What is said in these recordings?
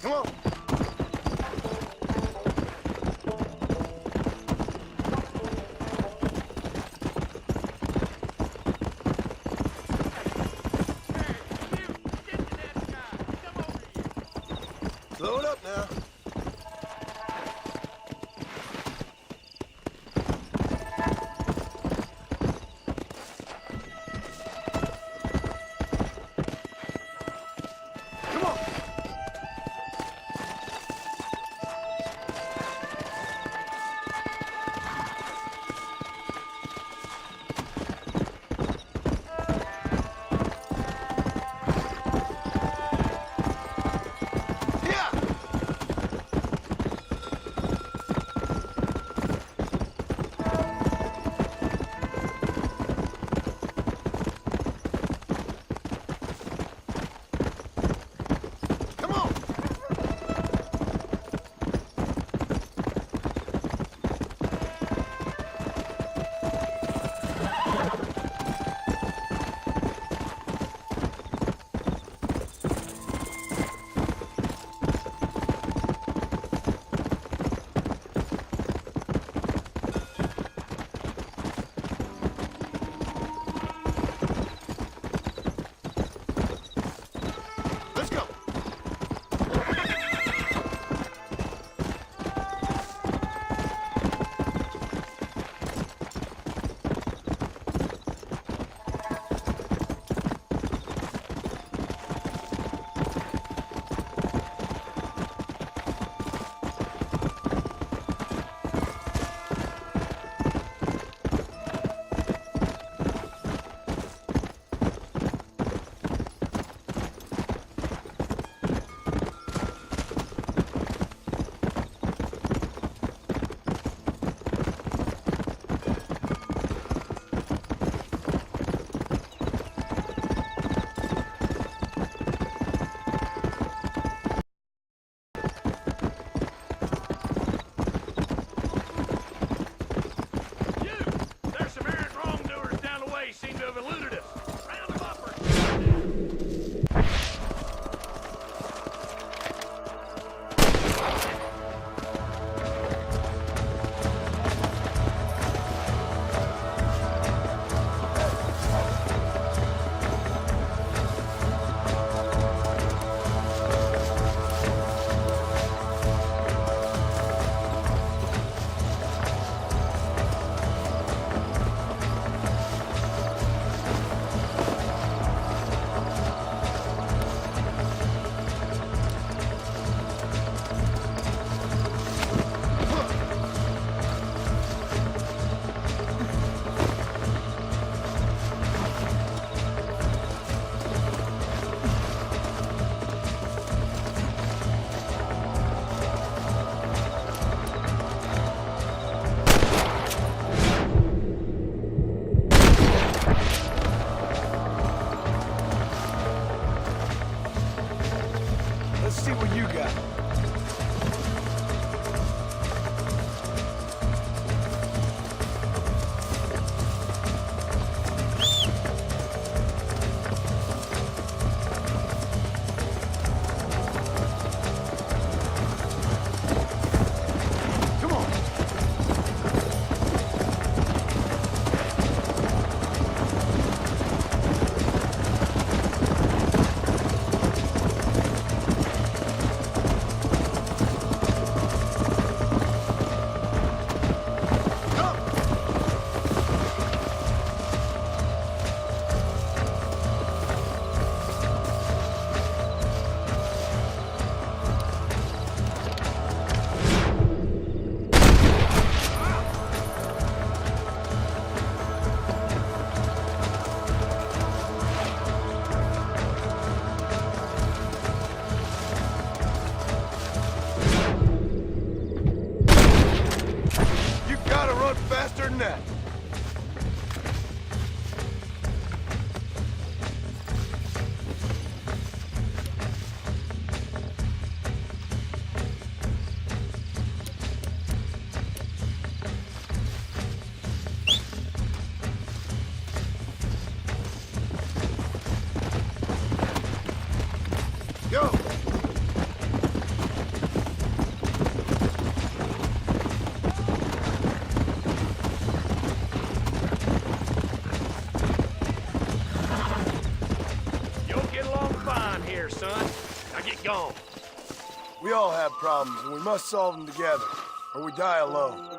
Come on. Slow it up now. Come on. Let's see what you got. here, son. Now get gone. We all have problems, and we must solve them together, or we die alone.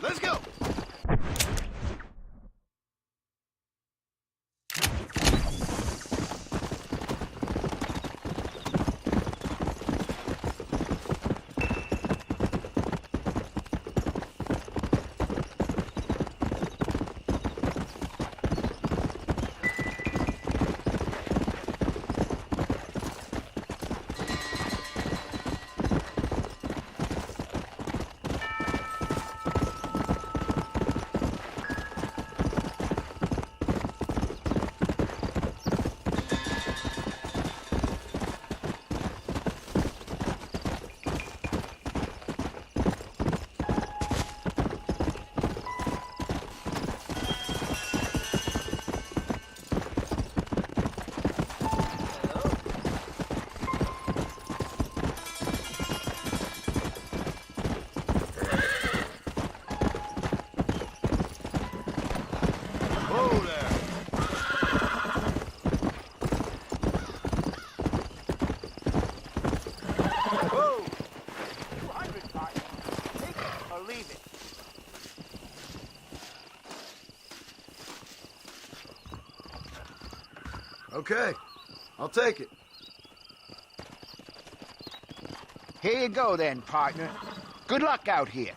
Let's go! Okay, I'll take it. Here you go then, partner. Good luck out here.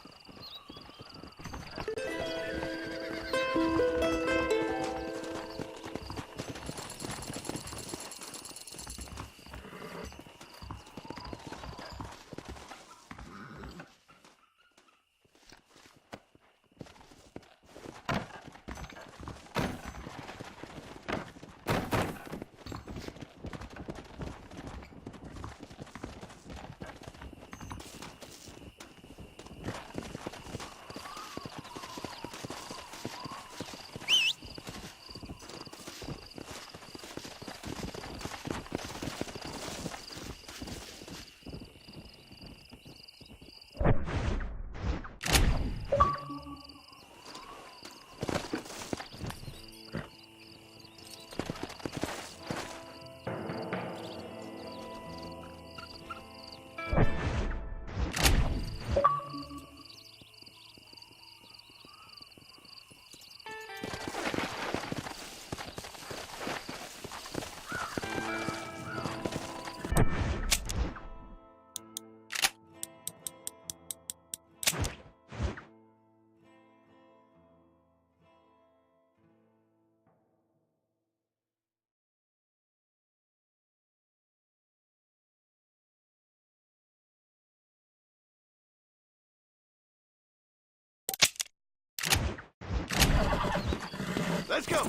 Let's go!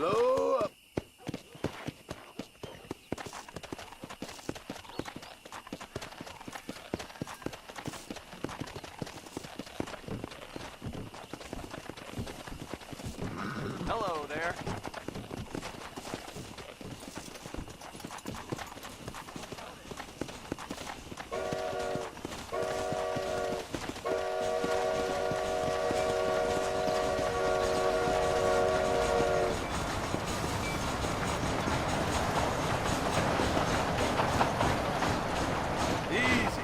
Slow up. Hello there. Easy.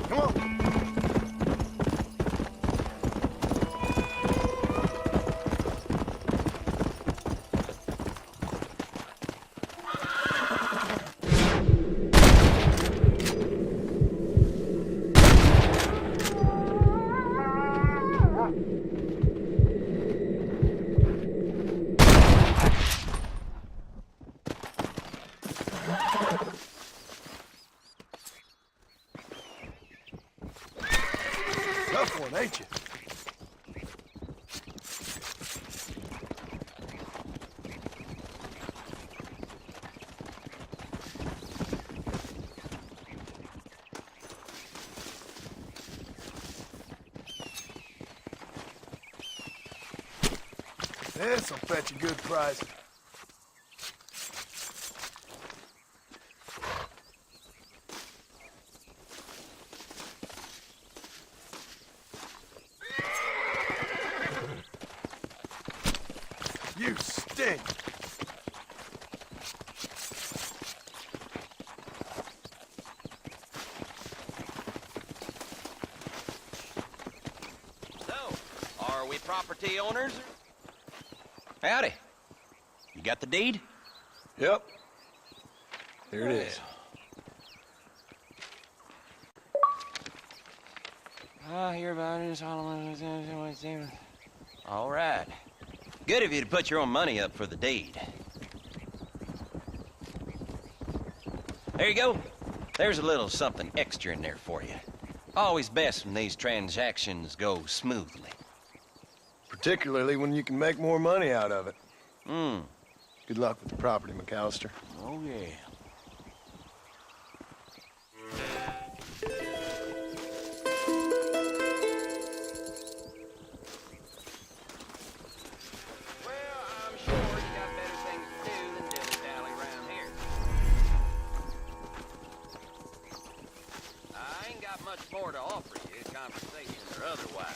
Come on. Tough one, ain't you? This'll fetch a good price. You stink. So, are we property owners? Howdy. You got the deed? Yep. Here it is. I hear about it. All right. Good of you to put your own money up for the deed. There you go. There's a little something extra in there for you. Always best when these transactions go smoothly. Particularly when you can make more money out of it. Hmm. Good luck with the property, McAllister. Oh, yeah. Well, I'm sure you got better things to do than dilly-dally around here. I ain't got much more to offer you, conversation or otherwise.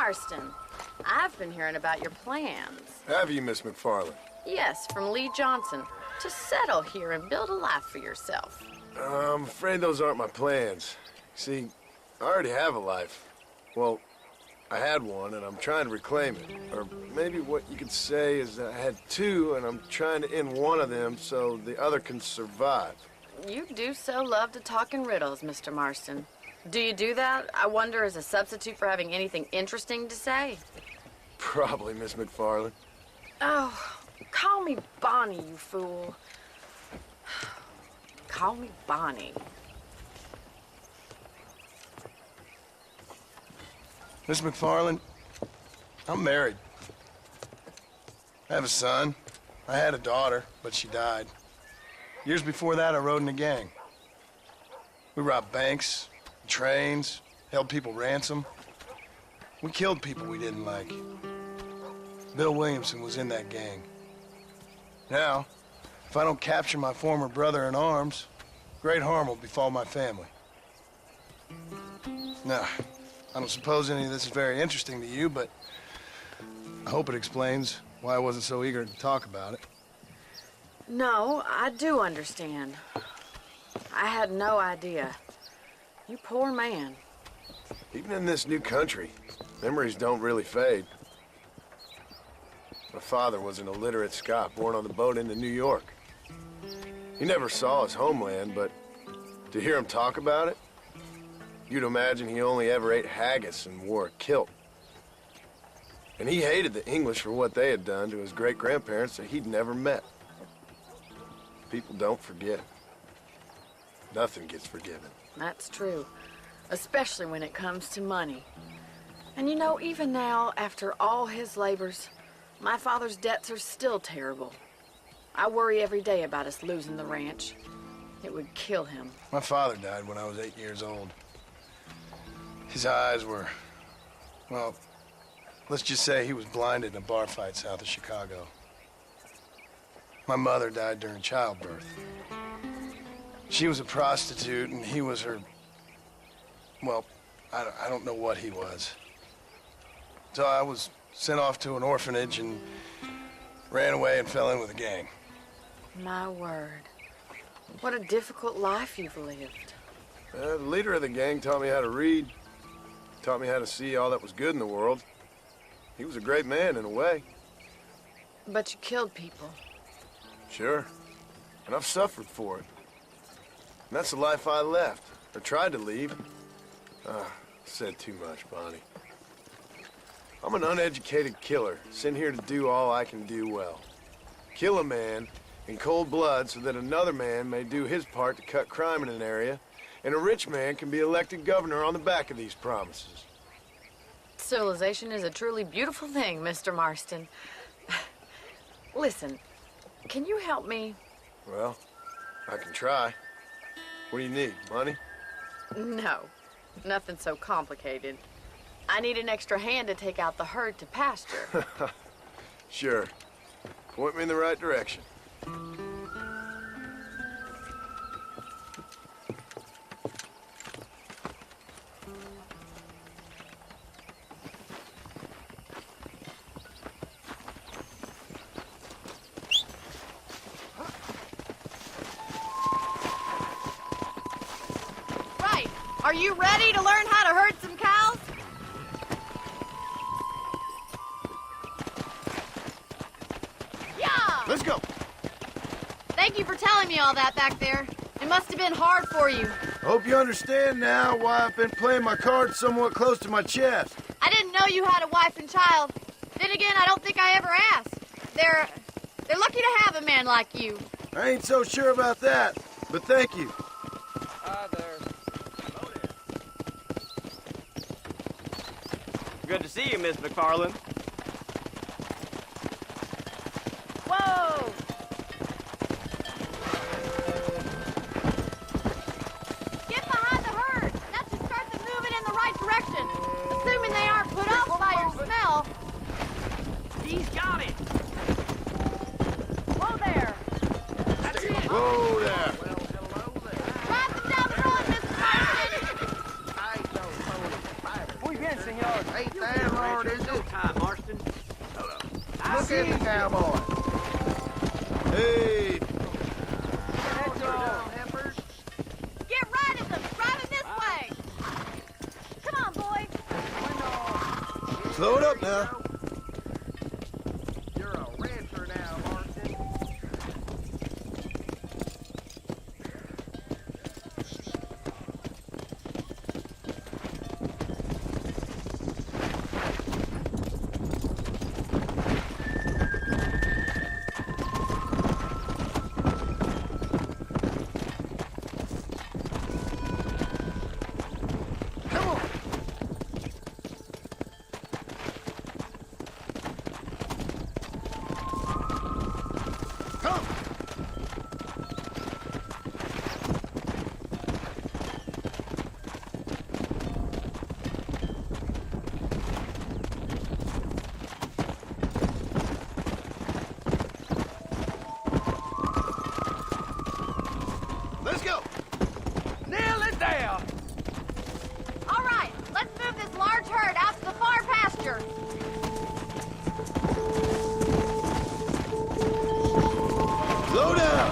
Marston. I've been hearing about your plans. Have you, Miss McFarland? Yes, from Lee Johnson. To settle here and build a life for yourself. I'm afraid those aren't my plans. See, I already have a life. Well, I had one, and I'm trying to reclaim it. Or maybe what you could say is that I had two, and I'm trying to end one of them so the other can survive. You do so love to talk in riddles, Mr. Marston. Do you do that, I wonder, as a substitute for having anything interesting to say? Probably, Miss McFarland. Oh, call me Bonnie, you fool. Call me Bonnie. Miss McFarland, I'm married. I have a son. I had a daughter, but she died. Years before that, I rode in a gang. We robbed banks, trains, held people ransom. We killed people we didn't like. Bill Williamson was in that gang. Now, if I don't capture my former brother in arms, great harm will befall my family. Now, I don't suppose any of this is very interesting to you, but I hope it explains why I wasn't so eager to talk about it. No, I do understand. I had no idea. You poor man. Even in this new country, memories don't really fade. My father was an illiterate Scot born on the boat into New York. He never saw his homeland, but to hear him talk about it, you'd imagine he only ever ate haggis and wore a kilt. And he hated the English for what they had done to his great-grandparents that he'd never met. People don't forget. Nothing gets forgiven. That's true. Especially when it comes to money. And you know, even now, after all his labors, my father's debts are still terrible. I worry every day about us losing the ranch. It would kill him. My father died when I was 8 years old. His eyes were, well, let's just say he was blinded in a bar fight south of Chicago. My mother died during childbirth. She was a prostitute, and he was her, well, I don't know what he was. So I was sent off to an orphanage and ran away and fell in with a gang. My word. What a difficult life you've lived. The leader of the gang taught me how to read, taught me how to see all that was good in the world. He was a great man in a way. But you killed people. Sure. And I've suffered for it. And that's the life I left, or tried to leave. Said too much, Bonnie. I'm an uneducated killer, sent here to do all I can do well. Kill a man in cold blood so that another man may do his part to cut crime in an area, and a rich man can be elected governor on the back of these promises. Civilization is a truly beautiful thing, Mr. Marston. Listen, can you help me? Well, I can try. What do you need, money? No, nothing so complicated. I need an extra hand to take out the herd to pasture. Sure. Point me in the right direction. Right. Are you ready to learn how to herd some cows? Yeah! Let's go. Thank you for telling me all that back there. It must have been hard for you. Hope you understand now why I've been playing my cards somewhat close to my chest. I didn't know you had a wife and child. Then again, I don't think I ever asked. They're lucky to have a man like you. I ain't so sure about that, but thank you. Hi there. Good to see you, Miss McFarland. Whoa! Get behind the herd. That should start them moving in the right direction. Assuming they aren't put off by your smell. He's got it. Whoa there. That's it. Whoa there. Well, hello there. Drive them down the road, Mr. Marston. Muy bien, señor. Ain't there, Lord? cowboy. Hey, Get right at them! Driving this way! Come on, boys! slow it up now. You're a rancher now, Marston. Come on. Come. Let's go. Nail it down! All right, let's move this large herd out to the far pasture. Slow down.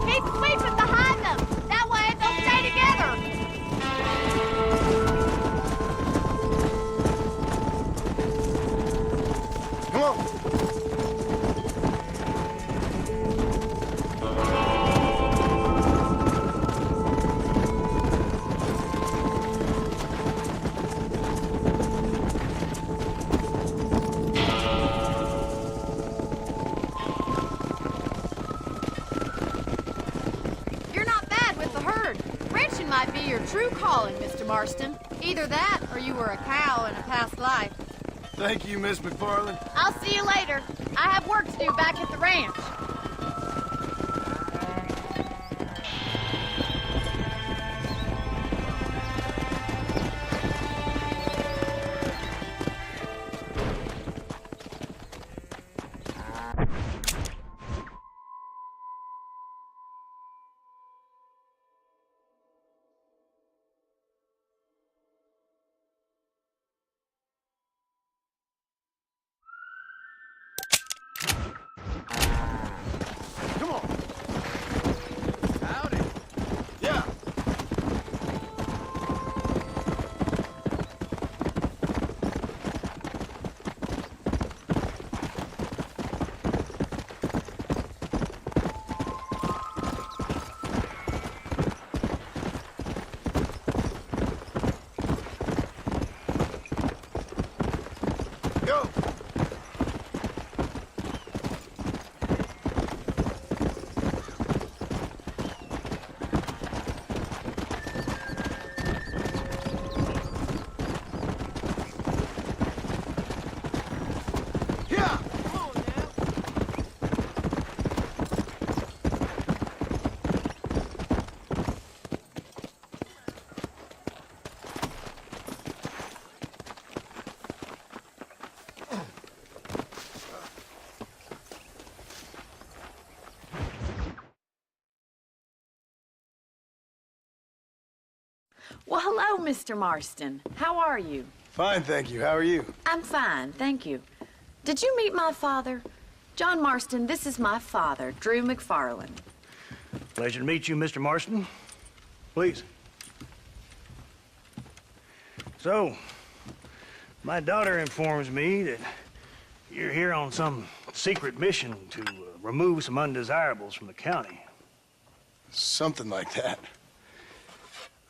Keep sweeping behind them. That way they'll stay together. Come on. You're not bad with the herd. Ranching might be your true calling, Mr. Marston. Either that, or you were a cow in a past life. Thank you, Miss McFarland. I'll see you later. I have work to do back at the ranch. Come on. Howdy. Yeah. Go. Yeah. Come on now. Well, hello, Mr. Marston. How are you? Fine, thank you. How are you? I'm fine, thank you. Did you meet my father? John Marston, this is my father, Drew McFarland. Pleasure to meet you, Mr. Marston. Please. So, my daughter informs me that you're here on some secret mission to remove some undesirables from the county. Something like that.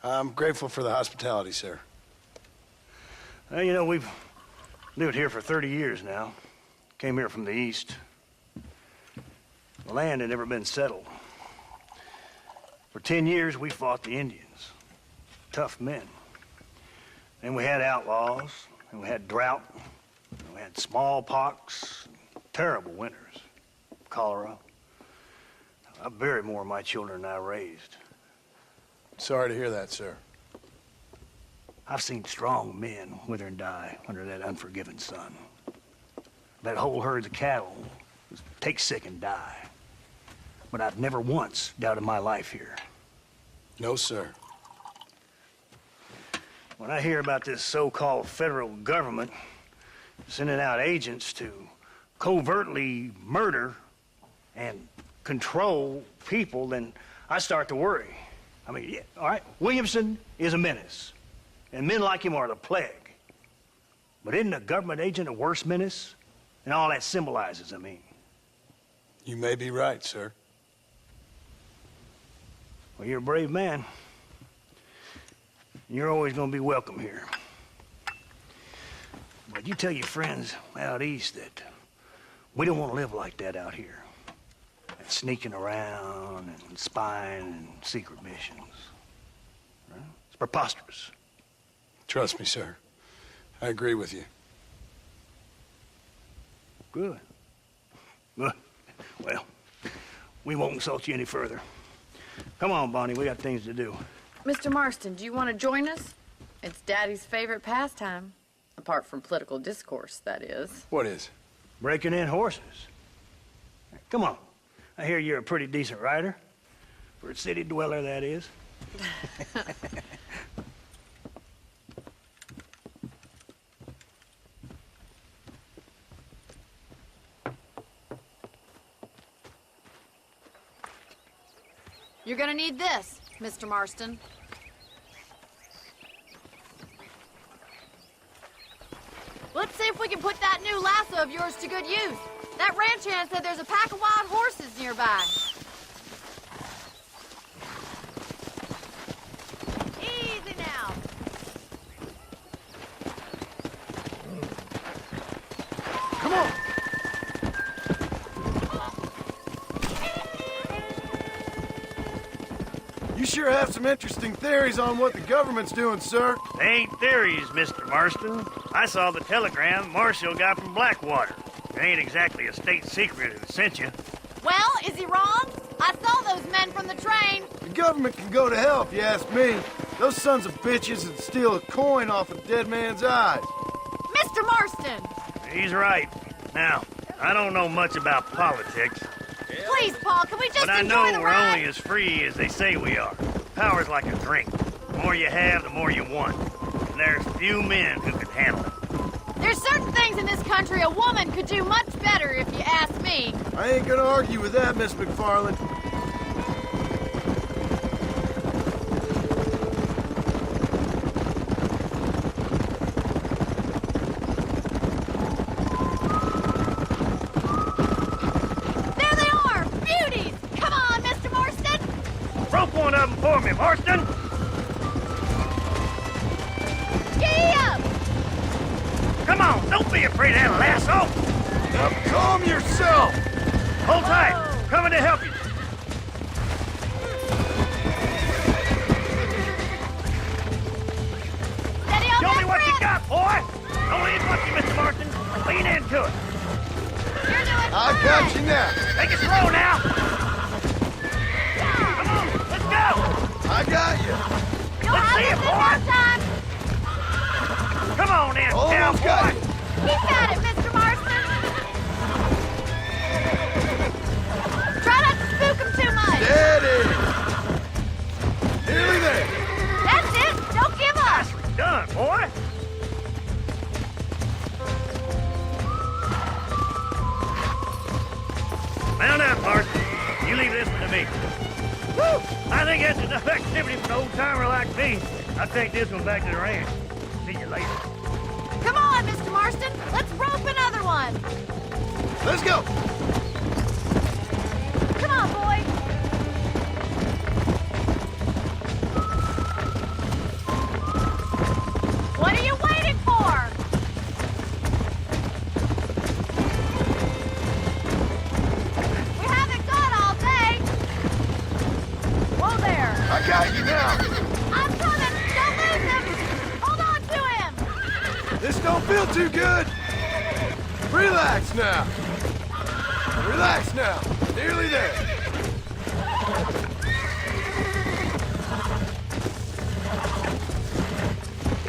I'm grateful for the hospitality, sir. Well, you know, we've lived here for 30 years now. Came here from the east. The land had never been settled. For 10 years, we fought the Indians. Tough men. And we had outlaws, and we had drought, and we had smallpox, terrible winters, cholera. I buried more of my children than I raised. Sorry to hear that, sir. I've seen strong men wither and die under that unforgiving sun. That whole herds of cattle take sick and die. But I've never once doubted my life here. No, sir. When I hear about this so-called federal government, sending out agents to covertly murder and control people, then I start to worry. I mean, yeah, all right, Williamson is a menace, and men like him are the plague. But isn't a government agent a worse menace? And all that symbolizes, I mean. You may be right, sir. Well, you're a brave man. You're always gonna be welcome here. But you tell your friends out east that we don't want to live like that out here. And sneaking around and spying and secret missions. Right? It's preposterous. Trust me, sir. I agree with you. Good. Good. Well, we won't insult you any further. Come on, Bonnie, we got things to do. Mr. Marston, do you want to join us? It's Daddy's favorite pastime. Apart from political discourse, that is. What is? Breaking in horses. Come on. I hear you're a pretty decent rider. For a city dweller, that is. You're gonna need this, Mr. Marston. Let's see if we can put that new lasso of yours to good use. That ranch hand said there's a pack of wild horses nearby. Easy now. Come on! You sure have some interesting theories on what the government's doing, sir. They ain't theories, Mr. Marston. I saw the telegram Marshall got from Blackwater. It ain't exactly a state secret it sent you. Well, is he wrong? I saw those men from the train. The government can go to hell if you ask me. Those sons of bitches would steal a coin off a dead man's eyes. Mr. Marston! He's right. Now, I don't know much about politics, Please, Paul, can we just but I enjoy know the we're ride? only as free as they say we are. Power's like a drink. The more you have, the more you want. And there's few men who can handle it. There's certain things in this country a woman could do much better, if you ask me. I ain't gonna argue with that, Miss McFarland. There they are! Beauties! Come on, Mr. Marston! Rope one of them for me, Marston! Gee up! Come on, don't be afraid of that lasso! Now calm yourself! Hold tight! Coming to help you. Steady on Show that me what you grip. got, boy! Don't lean much, Mr. Marston. Lean into it. You're doing I fine. got you now. Take it slow now. Come on, let's go! I got you. You'll Let's have see this it, in boy. no time. Come on in, Almost got cowboy. you. Keep at it, Mr. Marston. Try not to spook him too much. Steady. Nearly there. That's it. Don't give up. Nicely done, boy. Mount up, Marston. You leave this one to me. Woo! I think that's enough activity for an old-timer like me. I'll take this one back to the ranch. See you later. Come on, Mr. Marston. Let's rope another one. Let's go. Come on, boy. What are you waiting for? We haven't got all day. Whoa there. I got you now. I'm coming. Don't lose him. Hold on to him. This don't feel too good. Relax now. Relax now. Nearly there.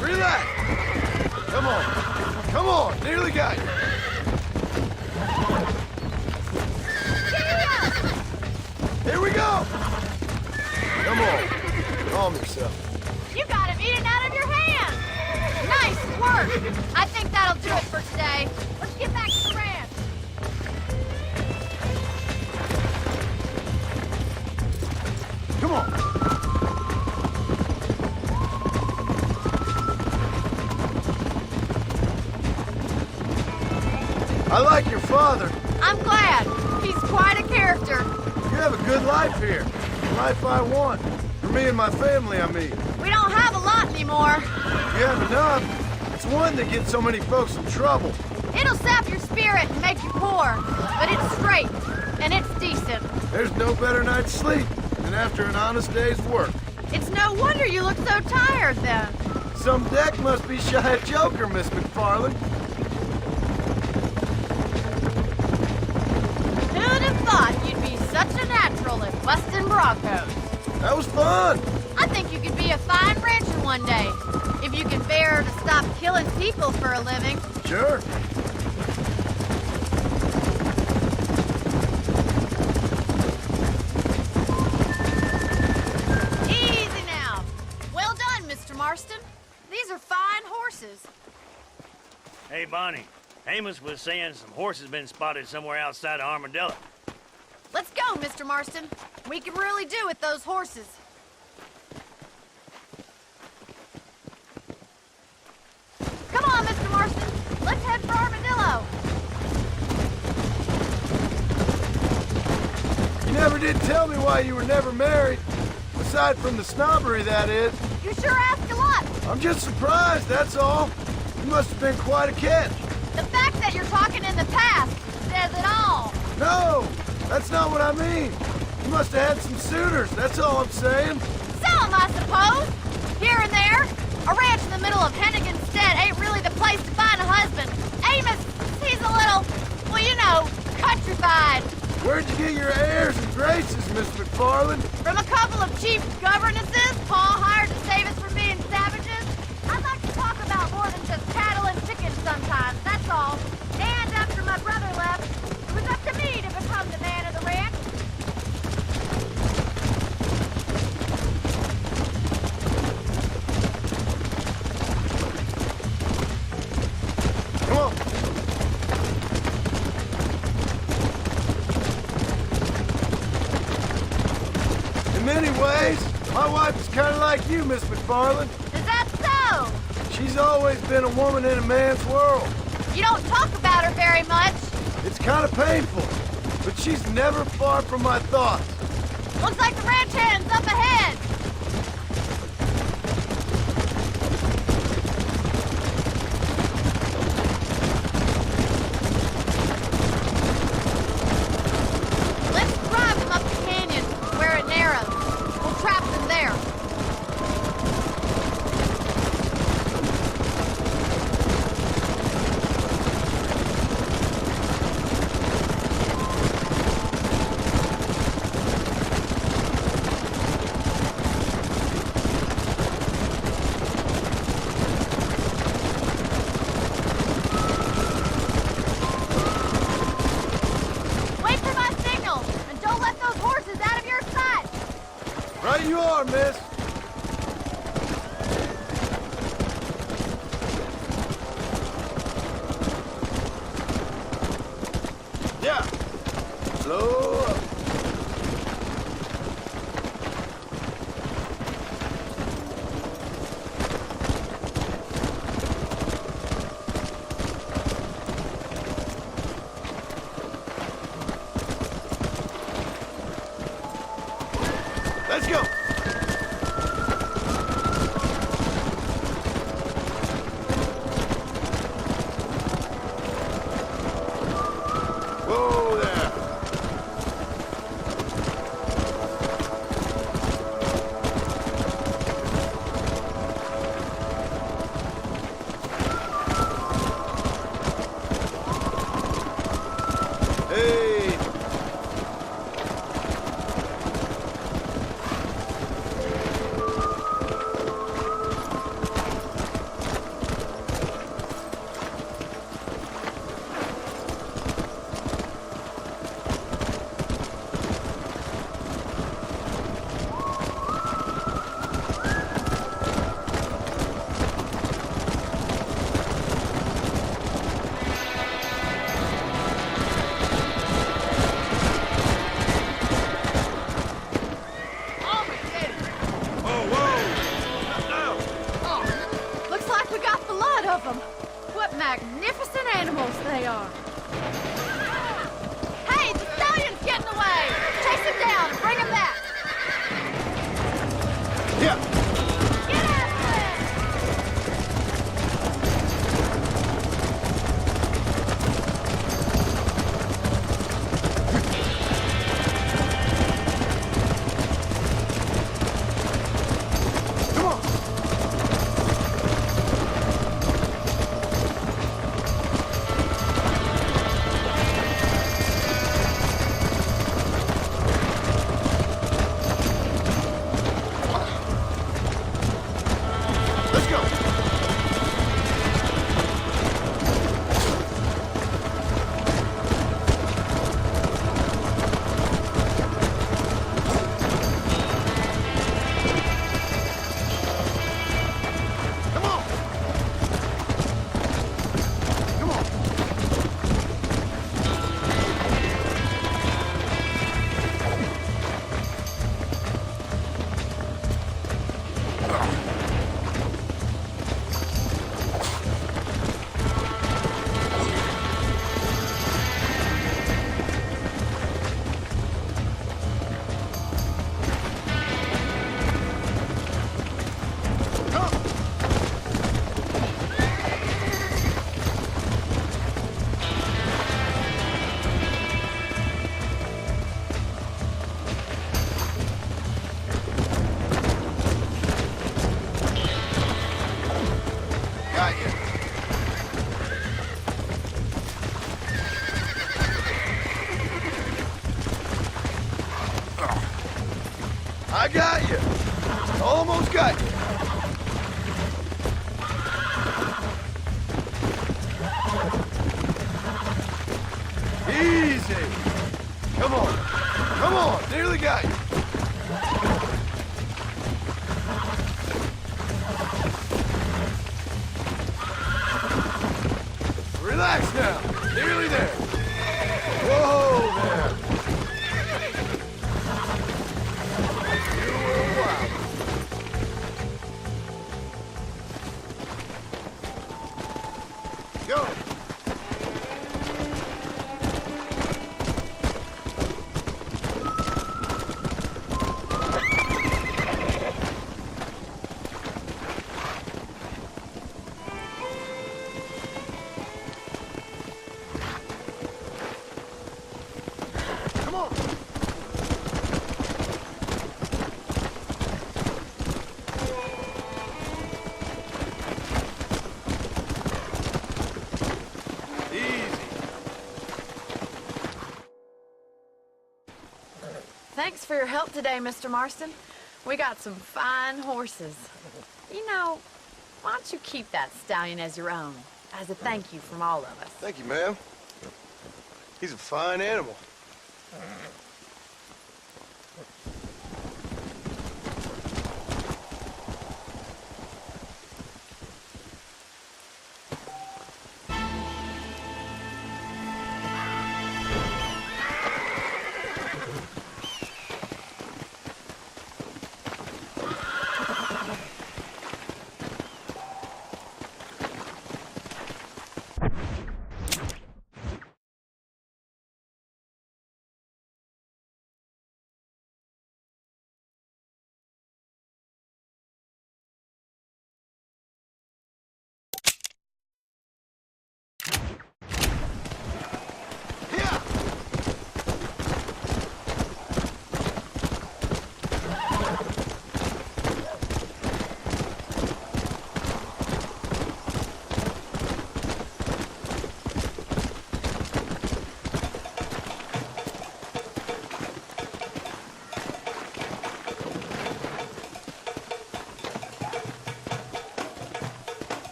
Relax. Come on. Come on. Nearly got you. Here we go. Come on. Calm yourself. You got him eating out of your hand. Nice work. I think that'll do it for today. I like your father. I'm glad. He's quite a character. You have a good life here. The life I want. For me and my family, I mean. We don't have a lot anymore. You have enough. It's one that gets so many folks in trouble. It'll sap your spirit and make you poor, but it's straight, and it's decent. There's no better night's sleep than after an honest day's work. It's no wonder you look so tired, then. Some deck must be shy of Joker, Miss McFarland. Who'd have thought you'd be such a natural at busting Broncos? That was fun. I think you could be a fine rancher one day, if you can bear to stop killing people for a living. Sure. Easy now. Well done, Mr. Marston. These are fine horses. Hey, Bonnie. Amos was saying some horses been spotted somewhere outside of Armadillo. Let's go, Mr. Marston. We can really do with those horses. Come on, Mr. Marston. Let's head for Armadillo. You never did tell me why you were never married. Aside from the snobbery, that is. You sure ask a lot. I'm just surprised, that's all. You must have been quite a catch. The fact that you're talking in the past says it all. No, that's not what I mean. You must have had some suitors, that's all I'm saying. Some, I suppose. Here and there. A ranch in the middle of Hennigan's Stead ain't really the place to find a husband. Amos, he's a little, well, you know, countrified. Where'd you get your airs and graces, Miss McFarland? From a couple of cheap governesses Pa hired to save us from being savages. I'd like to talk about more than just cattle and chickens sometimes, that's all. And after my brother left, it was up to me to become the man of the ranch. Come on. In many ways, my wife is kind of like you, Miss McFarland. Is that so? She's always been a woman in a man's world. You don't talk about her very much. It's kind of painful, but she's never far from my thoughts. Looks like the ranch hand's up ahead. Let's drive them up the canyon where it narrows. We'll trap them there. Wait for my signal, and don't let those horses out of your sight. Right you are, miss. Yeah. Slow up. Let's go. Whoa there. Hey. got you. Almost got you. Easy. Come on. Come on. Nearly got you. Relax now. Nearly there. Whoa there. You were wild. Go. Come on. Easy. Thanks for your help today, Mr. Marston. We got some fine horses. You know, why don't you keep that stallion as your own, as a thank you from all of us? Thank you, ma'am. He's a fine animal.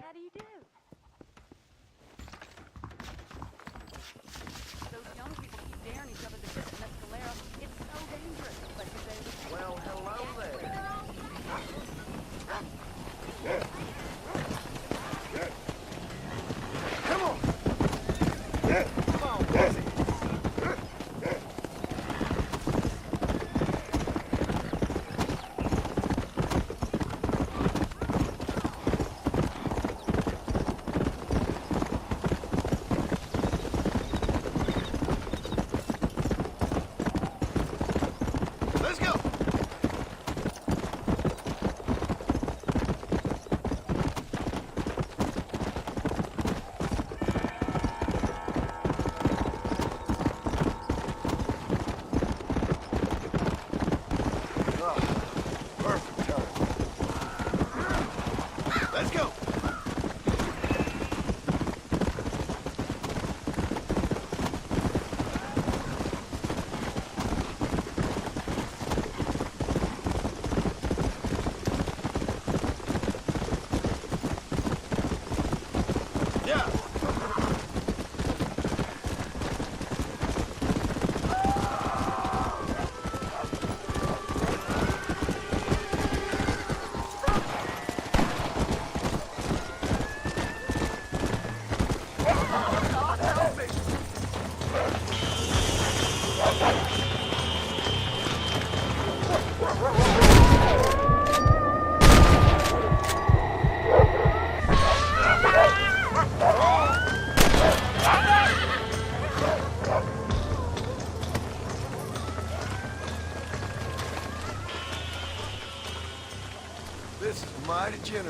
How do you do? Those young people keep daring each other to get to Mescalero. It's so dangerous. But you say, Well, hello there. Come on. Come on, Bessie. Let's go.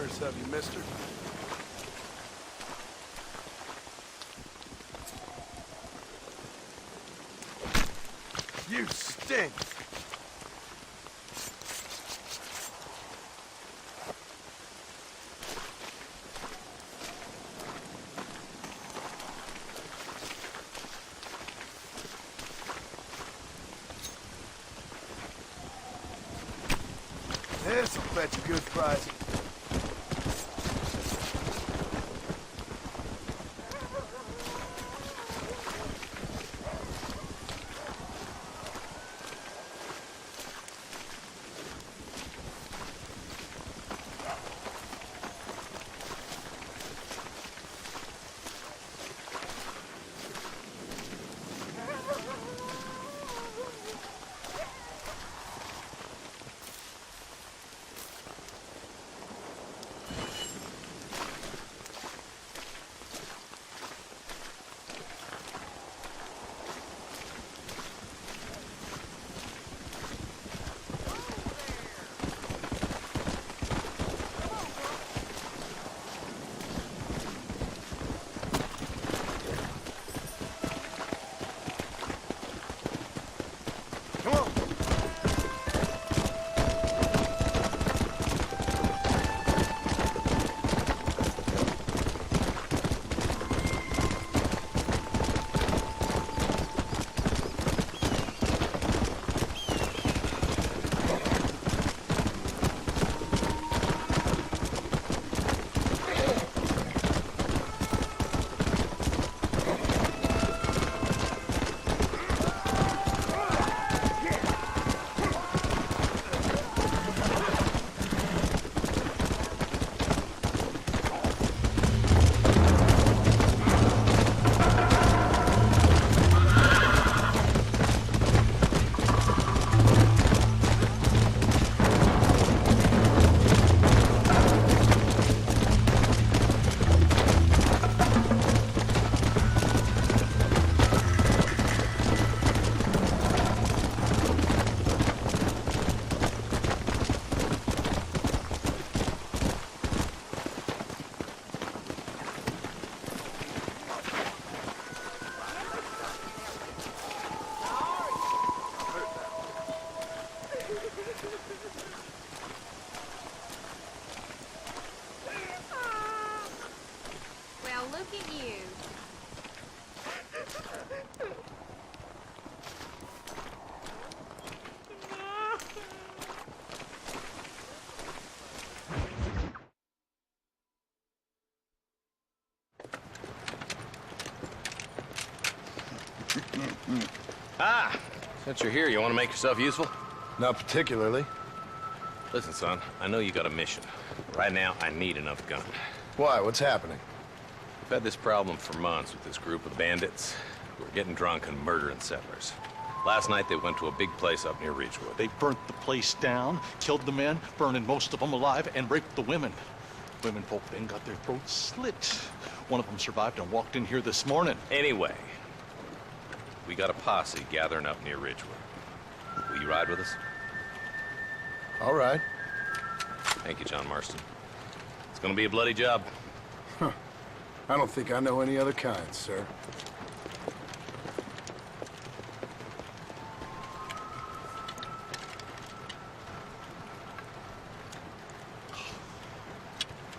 orders of you, mister. You stink! This'll fetch a good price. Well, look at you. Ah! Since you're here, you want to make yourself useful? Not particularly. Listen, son, I know you got a mission. Right now, I need enough gun. Why? What's happening? We've had this problem for months with this group of bandits who are getting drunk and murdering settlers. Last night, they went to a big place up near Ridgewood. They burnt the place down, killed the men, burning most of them alive, and raped the women. Women folk then got their throats slit. One of them survived and walked in here this morning. Anyway, we got a posse gathering up near Ridgewood. Will you ride with us? All right. Thank you, John Marston. It's gonna be a bloody job. I don't think I know any other kind, sir.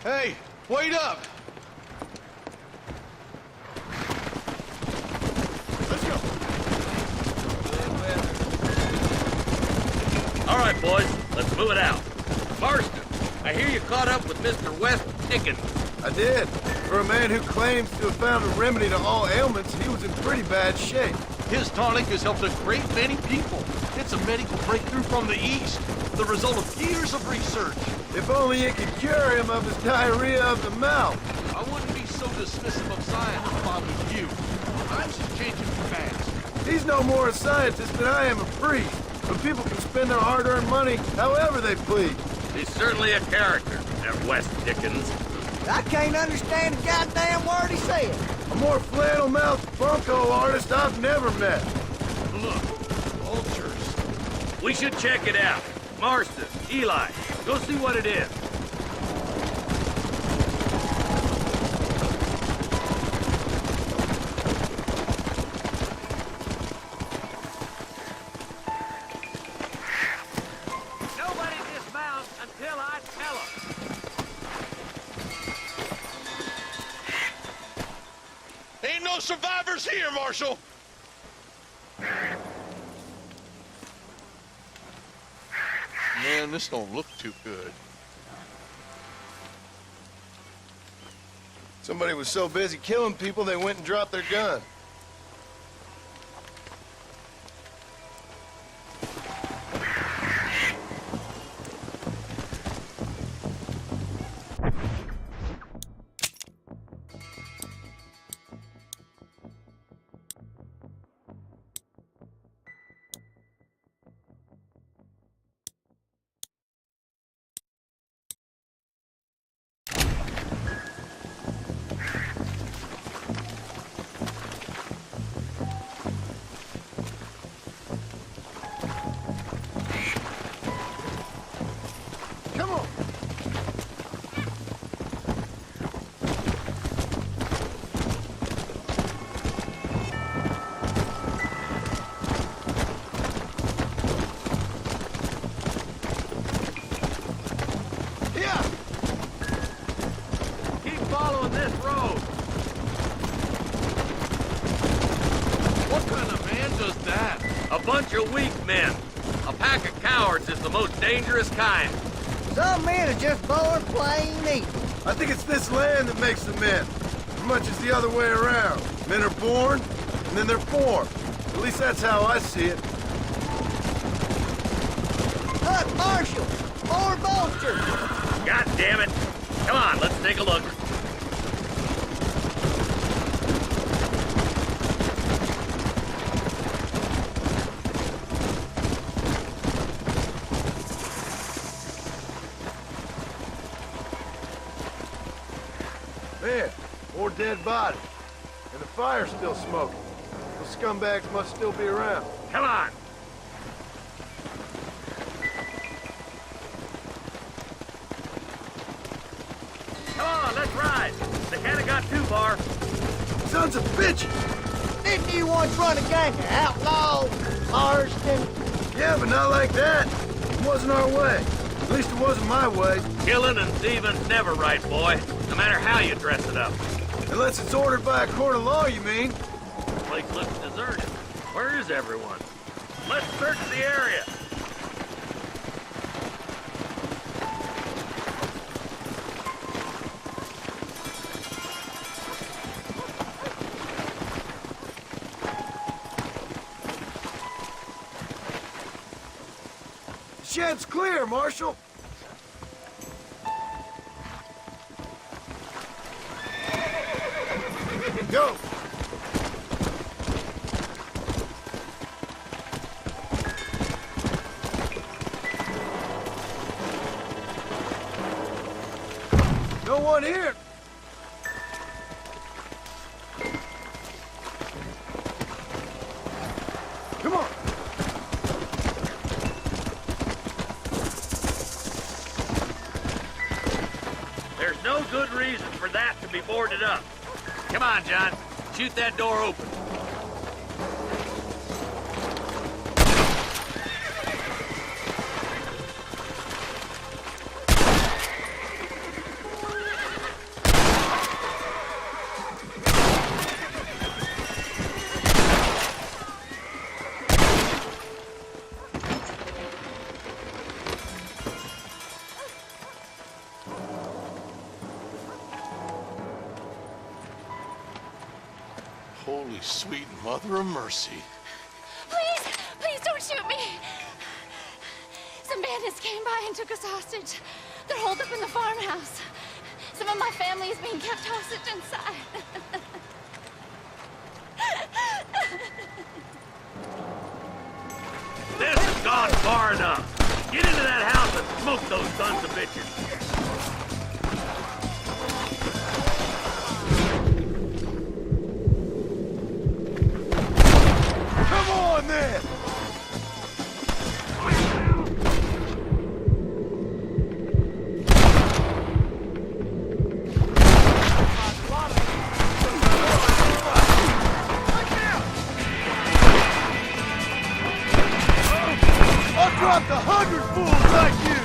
Hey, wait up! Let's go! All right, boys, let's move it out. Marston, I hear you caught up with Mr. West Dickens. I did. For a man who claims to have found a remedy to all ailments, he was in pretty bad shape. His tonic has helped a great many people. It's a medical breakthrough from the East, the result of years of research. If only it could cure him of his diarrhea of the mouth. I wouldn't be so dismissive of science if I was you. Times are changing fast. He's no more a scientist than I am a priest. But people can spend their hard-earned money however they please. He's certainly a character, that West Dickens. I can't understand a goddamn word he said. A more flannel-mouthed bunco artist I've never met. Look, vultures. We should check it out. Marston, Eli, go see what it is. no survivors here, Marshal! Man, this don't look too good. Somebody was so busy killing people, they went and dropped their gun. Come on. Yeah. Keep following this road. What kind of man does that? A bunch of weak men. A pack of cowards is the most dangerous kind. Some men are just born plain evil. I think it's this land that makes the men. As much as the other way around. Men are born, and then they're formed. At least that's how I see it. Look, Marshal! More vultures! God damn it. Come on, let's take a look. Man, more dead bodies. And the fire's still smoking. Those scumbags must still be around. Come on. Come on, let's ride. They kinda got too far. Sons of bitches! Didn't you once run a gang of outlaws, Marston? Yeah, but not like that. It wasn't our way. At least it wasn't my way. Killing and thieving's never right, boy. No matter how you dress it up. Unless it's ordered by a court of law, you mean? The place looks deserted. Where is everyone? Let's search the area. The shed's clear, Marshal. Go! No one here! Come on! There's no good reason for that to be boarded up. Come on, John. Shoot that door open. Holy sweet mother of mercy. Please, please don't shoot me. Some bandits came by and took us hostage. They're holed up in the farmhouse. Some of my family is being kept hostage inside. This has gone far enough. Get into that house and smoke those sons of bitches. Come on, then! I'll drop 100 fools like you!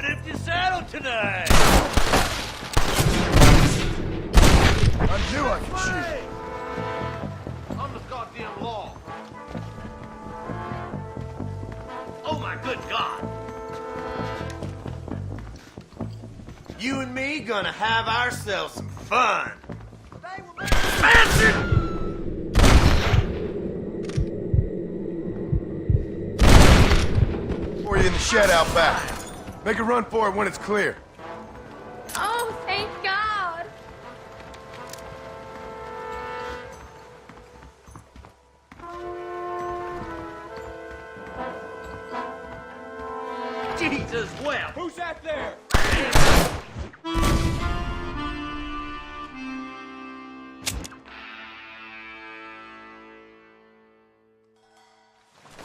an empty saddle tonight! I knew I could shoot. On the goddamn law. Oh my good God! You and me gonna have ourselves some fun. Bastard! Or you in the shed out back. Make a run for it when it's clear. Oh, thank God. Jesus, well! Who's that there?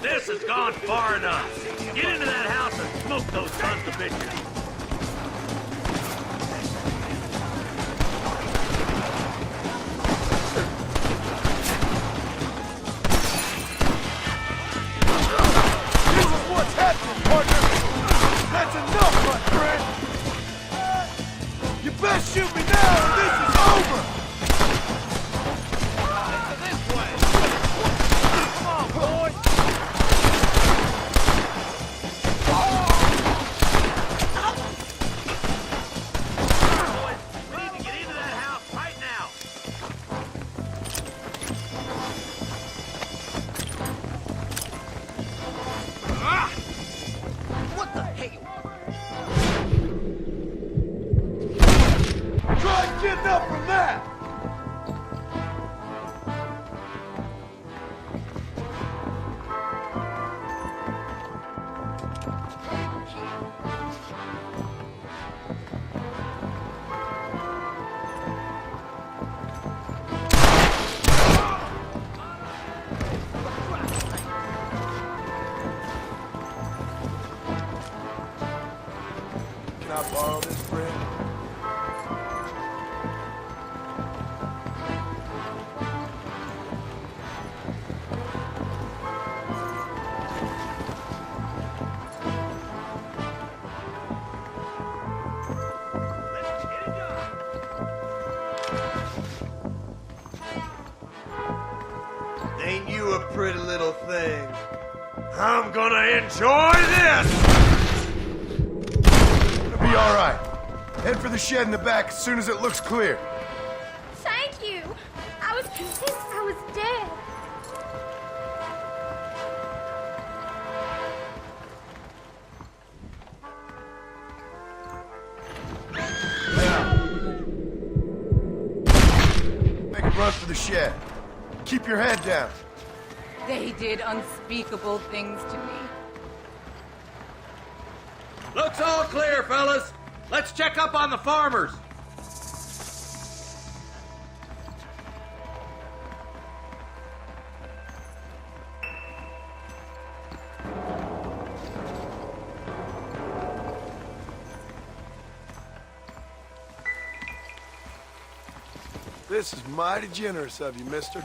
This has gone far enough. Get into that house and smoke those sons of bitches. This is what's happening, partner. That's enough, my friend. You best shoot me now or this is over. This way. Come on, boy. Boys, we need to get into that house right now. What the hell? Try getting up from that. Can I borrow this, friend? Let's get it done. Ain't you a pretty little thing? I'm gonna enjoy this! It'll be all right. Head for the shed in the back as soon as it looks clear. Thank you. I was convinced I was dead. Make a run for the shed. Keep your head down. They did unspeakable things to me. Looks all clear, fellas. Let's check up on the farmers. This is mighty generous of you, mister.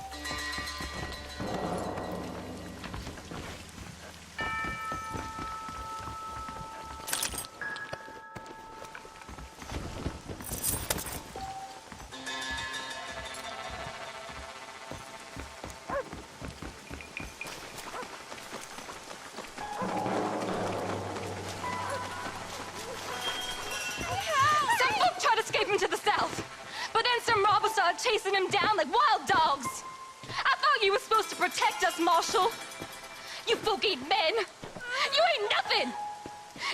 Some folk tried escaping to the south, but then some robbers started chasing him down like wild dogs. I thought you were supposed to protect us, Marshal. You folk ain't men. You ain't nothing.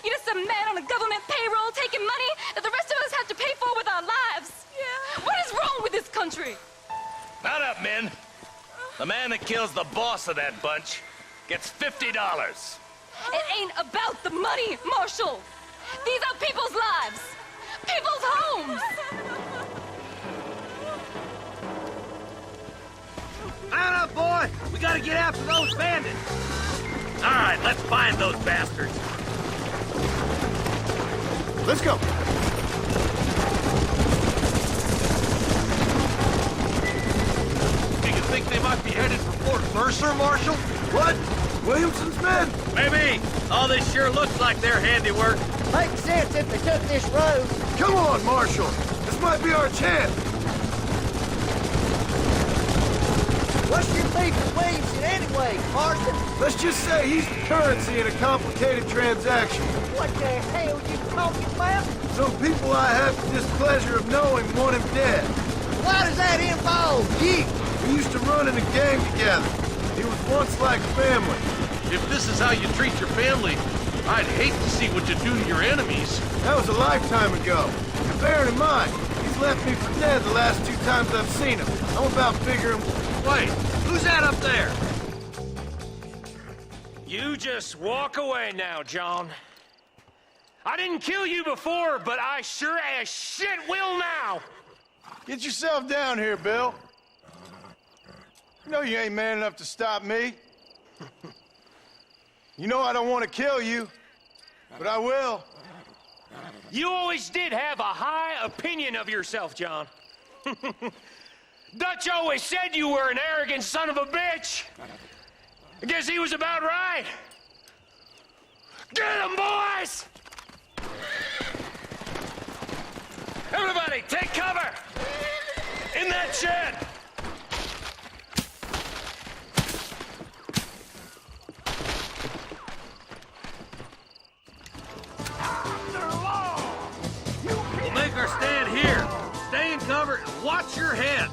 You're just some man on a government payroll taking money that the rest of us have to pay for with our lives. Yeah. What is wrong with this country? Mount up, men. The man that kills the boss of that bunch gets $50. It ain't about the money, Marshal. These are people's lives, people's homes. Mount up, boy. We gotta get after those bandits. All right, let's find those bastards. Let's go. Do you think they might be headed for Fort Mercer, Marshal? What? Williamson's men? Maybe. All this sure looks like their handiwork. Makes sense if they took this road. Come on, Marshal. This might be our chance. What's your beef with Williamson anyway, Marston? Let's just say he's the currency in a complicated transaction. What the hell you talking about? Some people I have the displeasure of knowing want him dead. Why does that involve you? We used to run in a gang together. He was once like family. If this is how you treat your family, I'd hate to see what you do to your enemies. That was a lifetime ago. And bearing in mind, he's left me for dead the last 2 times I've seen him. I'm about figuring... Wait, who's that up there? You just walk away now, John. I didn't kill you before, but I sure as shit will now! Get yourself down here, Bill. You know you ain't man enough to stop me. You know I don't want to kill you, but I will. You always did have a high opinion of yourself, John. Dutch always said you were an arrogant son of a bitch. I guess he was about right. Get him, boys! Everybody, take cover! In that shed! We'll make our stand here. Stay in cover and watch your head.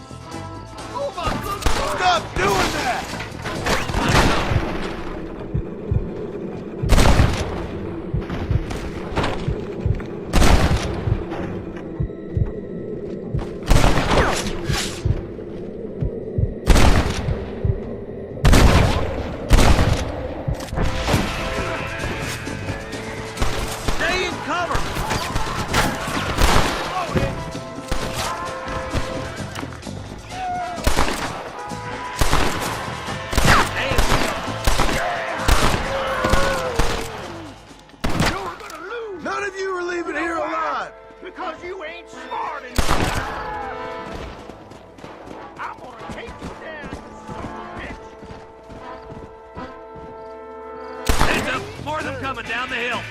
Oh my goodness! Stop doing that! Because you ain't smart enough. I'm gonna take you down, you son of a bitch. Heads up, more of them coming down the hill.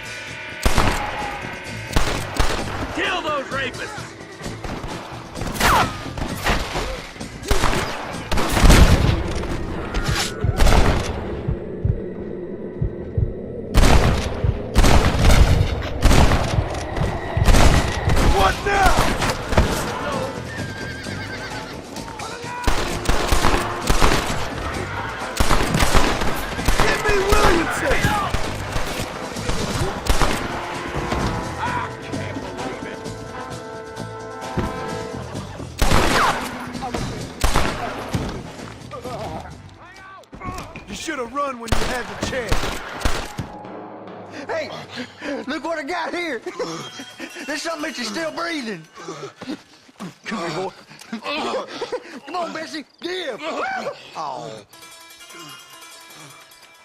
Kill those rapists! Should have run when you had the chance. Hey, look what I got here. There's something that you're still breathing. Come here, boy. Come on, Bessie, give. Oh.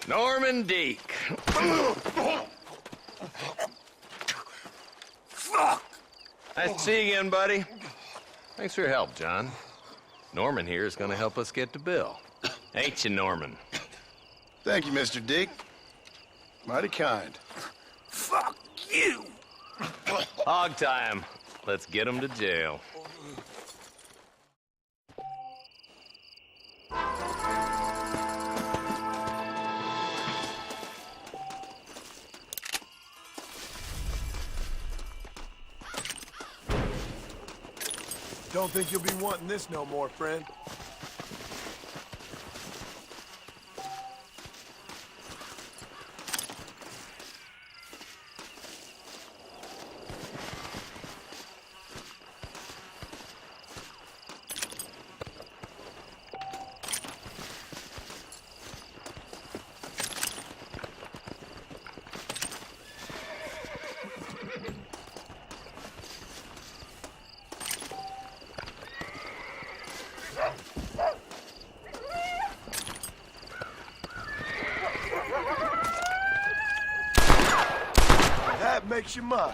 Norman Deek. Fuck! Nice to see you again, buddy. Thanks for your help, John. Norman here is gonna help us get to Bill. Ain't you, Norman? Thank you, Mr. Dick. Mighty kind. Fuck you! Hog time. Let's get him to jail. Don't think you'll be wanting this no more, friend. That makes you mine.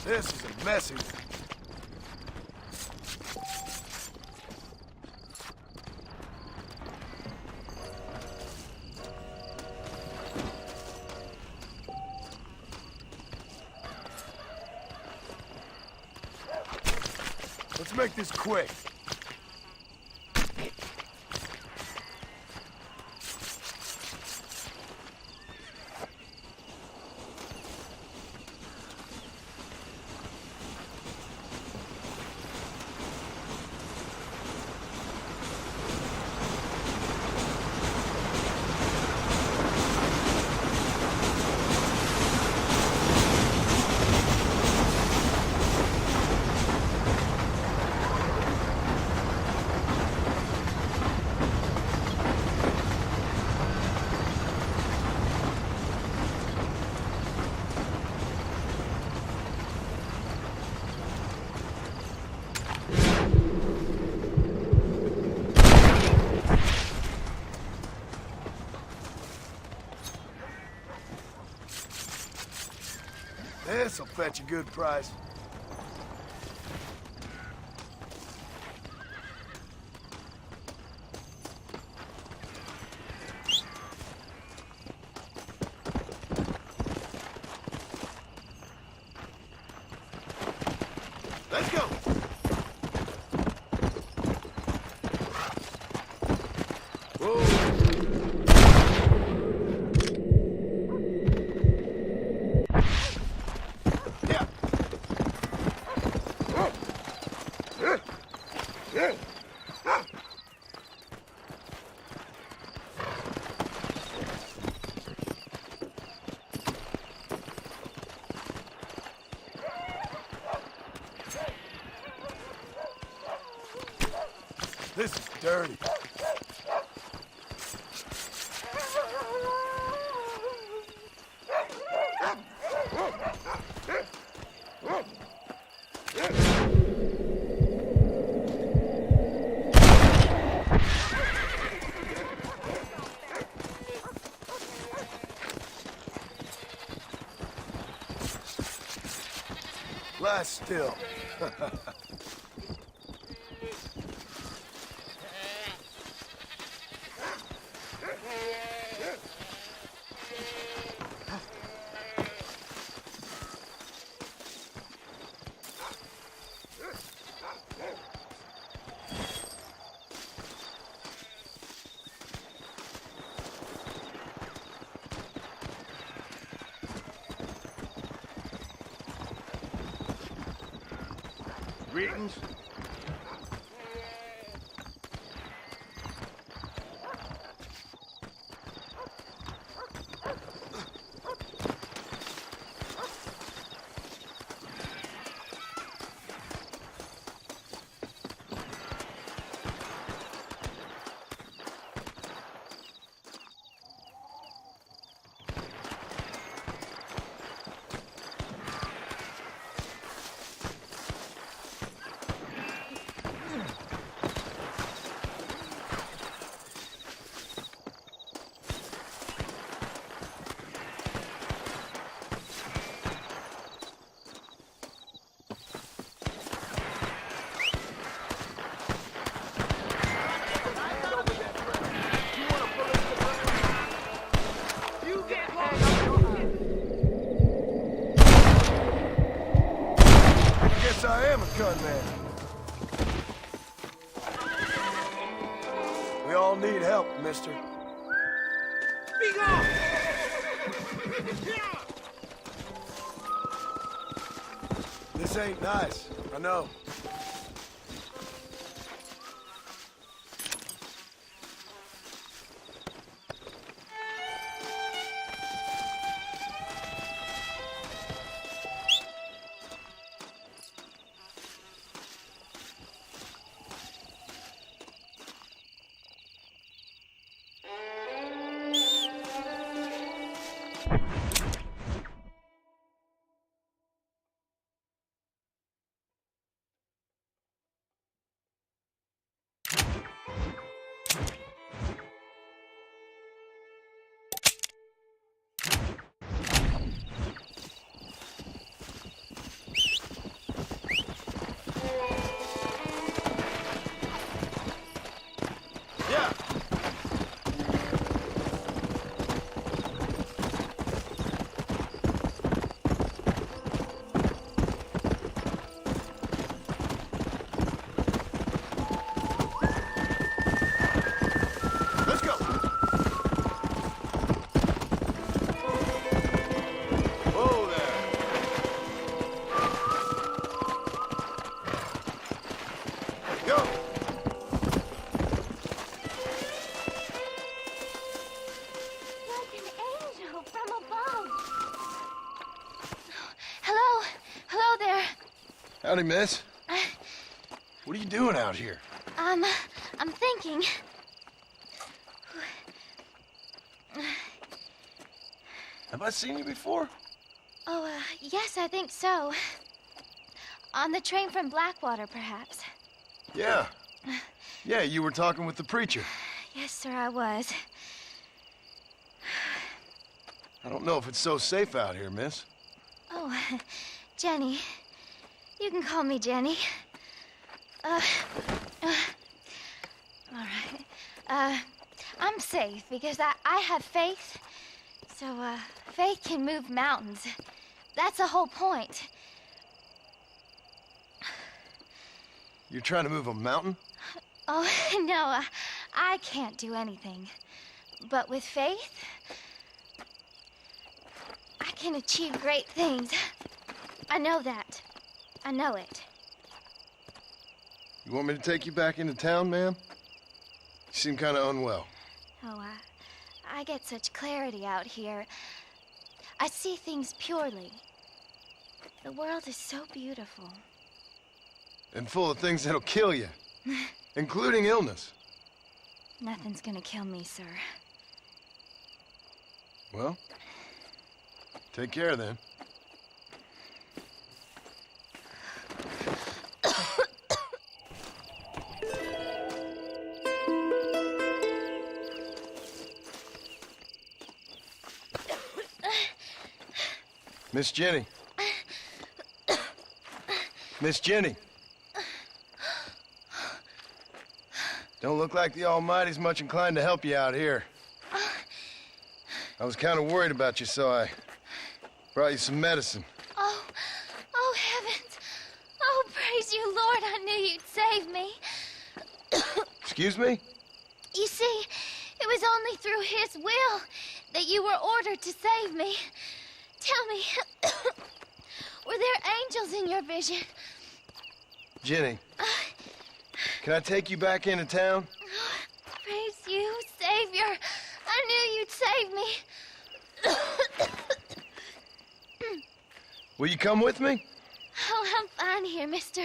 This is a messy one. Let's make this quick. This'll fetch a good price. Let's go! This is dirty. Lie still. Greetings. I am a gunman. We all need help, mister. Be gone! This ain't nice, I know. Howdy, miss. What are you doing out here? I'm thinking. Have I seen you before? Oh, yes, I think so. On the train from Blackwater, perhaps. Yeah. Yeah, you were talking with the preacher. Yes, sir, I was. I don't know if it's so safe out here, miss. Oh, Jenny. You can call me Jenny. All right. I'm safe because I have faith. So, faith can move mountains. That's the whole point. You're trying to move a mountain? Oh, no, I can't do anything. But with faith, I can achieve great things. I know that. I know it. You want me to take you back into town, ma'am? You seem kind of unwell. Oh, I get such clarity out here. I see things purely. The world is so beautiful. And full of things that'll kill you, including illness. Nothing's gonna kill me, sir. Well, take care then. Miss Jenny. Miss Jenny. Don't look like the Almighty's much inclined to help you out here. I was kind of worried about you, so I brought you some medicine. Oh, heavens. Oh, praise you, Lord. I knew you'd save me. Excuse me? You see, it was only through his will that you were ordered to save me. Tell me, were there angels in your vision? Jenny, can I take you back into town? Praise you, Savior. I knew you'd save me. Will you come with me? Oh, I'm fine here, mister.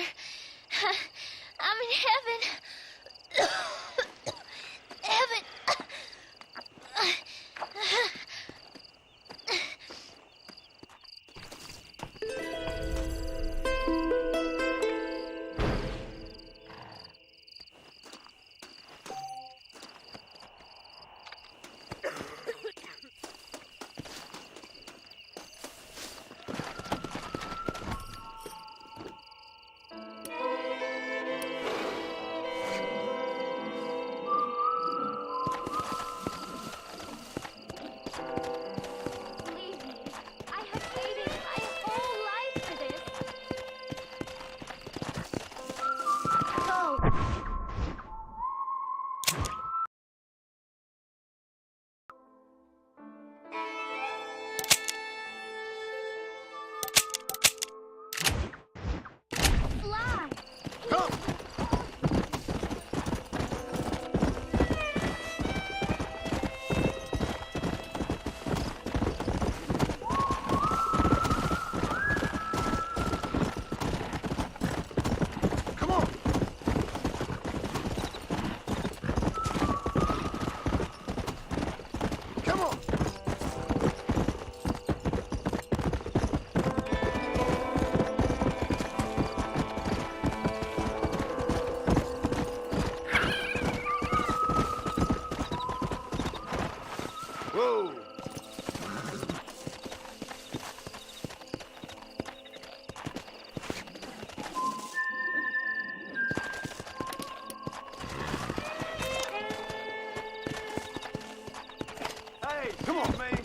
I'm in heaven. Heaven. Whoa! Hey, come on, man.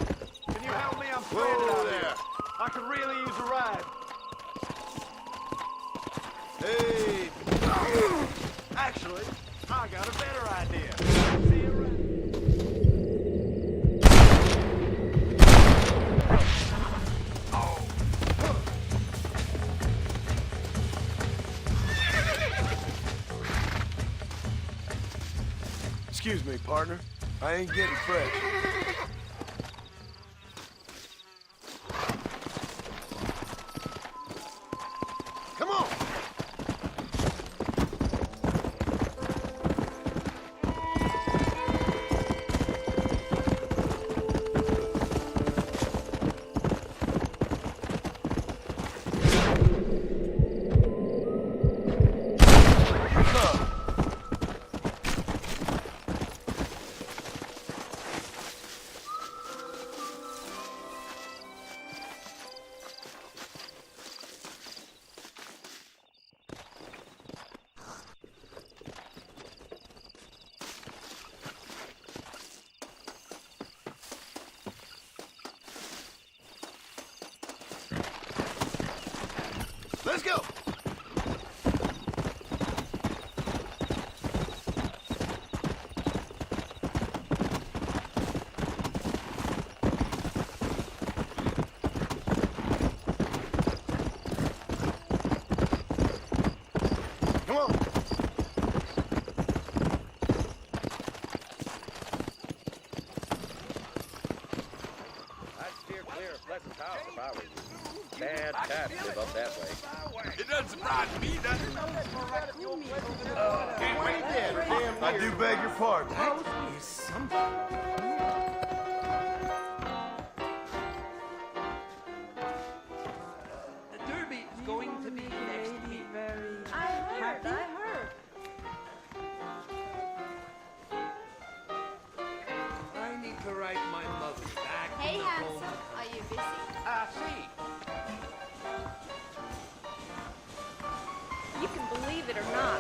Can you help me? I'm stranded out there. I could really use a ride. Hey! Actually, I got a better idea. See you around. Excuse me, partner. I ain't getting fresh. Come on! Let's go. Come on. I'd steer clear of Pleasant House if I were you. Bad times live up that way. It doesn't surprise me, does it? I do beg your pardon. The Derby is going to be next week. I heard. I need to write my mother back. Hey, to the handsome. home. Are you busy? See. You can believe it or not,